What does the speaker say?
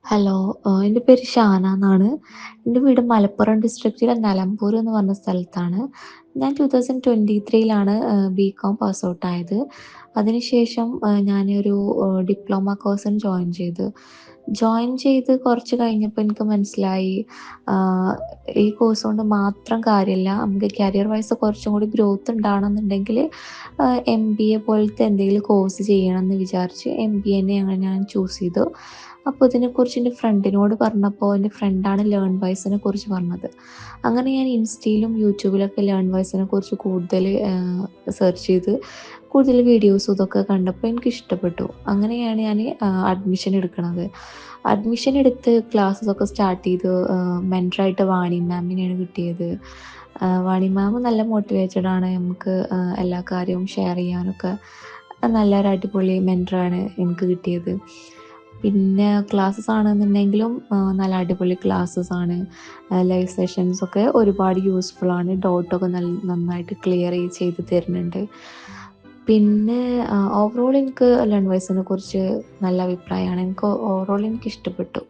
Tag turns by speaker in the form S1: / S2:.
S1: Hello, എൻ്റെ പേര് ഷാന എന്നാണ്. എൻ്റെ വീട് മലപ്പുറം ഡിസ്ട്രിക്റ്റിലെ നിലമ്പൂർ എന്ന് പറഞ്ഞ സ്ഥലത്താണ്. ഞാൻ 2023ലാണ് ബികോം പാസ് ഔട്ട് ആയത്. അതിനുശേഷം ഞാനൊരു ഡിപ്ലോമ കോഴ്സിന് ജോയിൻ ചെയ്ത് കുറച്ച് കഴിഞ്ഞപ്പോൾ എനിക്ക് മനസ്സിലായി, ആഹ്, ഈ കോഴ്സ് കൊണ്ട് മാത്രം കാര്യമില്ല. നമുക്ക് കരിയർ വൈസ് കുറച്ചും കൂടി ഗ്രോത്ത് ഉണ്ടാവണമെന്നുണ്ടെങ്കിൽ MBA പോലത്തെ എന്തെങ്കിലും കോഴ്സ് ചെയ്യണം എന്ന് വിചാരിച്ച് MBA ഞാൻ ചൂസ് ചെയ്തു. അപ്പോൾ ഇതിനെക്കുറിച്ച് എൻ്റെ ഫ്രണ്ടിനോട് പറഞ്ഞപ്പോൾ എൻ്റെ ഫ്രണ്ടാണ് ലേൺ വൈസിനെ കുറിച്ച് പറഞ്ഞത്. അങ്ങനെ ഞാൻ ഇൻസ്റ്റയിലും യൂട്യൂബിലൊക്കെ ലേൺ വൈസിനെ കുറിച്ച് കൂടുതൽ സെർച്ച് ചെയ്ത് കൂടുതൽ വീഡിയോസും ഇതൊക്കെ കണ്ടപ്പോൾ എനിക്കിഷ്ടപ്പെട്ടു. അങ്ങനെയാണ് ഞാൻ അഡ്മിഷൻ എടുക്കുന്നത്. അഡ്മിഷൻ എടുത്ത് ക്ലാസ്സസൊക്കെ സ്റ്റാർട്ട് ചെയ്തു. മെൻറ്ററായിട്ട് വാണി മാമിനെയാണ് കിട്ടിയത്. വാണി മാം നല്ല മോട്ടിവേറ്റഡ് ആണ്. നമുക്ക് എല്ലാ കാര്യവും ഷെയർ ചെയ്യാനൊക്കെ നല്ലൊരു അടിപൊളി മെൻറ്ററാണ് എനിക്ക് കിട്ടിയത്. പിന്നെ ക്ലാസ്സസ് ആണെന്നുണ്ടെങ്കിലും നല്ല അടിപൊളി ക്ലാസ്സസ് ആണ്. ലൈവ് സെഷൻസൊക്കെ ഒരുപാട് യൂസ്ഫുൾ ആണ്. ഡൗട്ടൊക്കെ നന്നായിട്ട് ക്ലിയർ ചെയ്ത് തരുന്നുണ്ട്. പിന്നെ ഓവറോൾ എനിക്ക് ലേൺ വൈസിനെ കുറിച്ച് നല്ല അഭിപ്രായമാണ്. എനിക്ക് ഓവറോൾ എനിക്കിഷ്ടപ്പെട്ടു.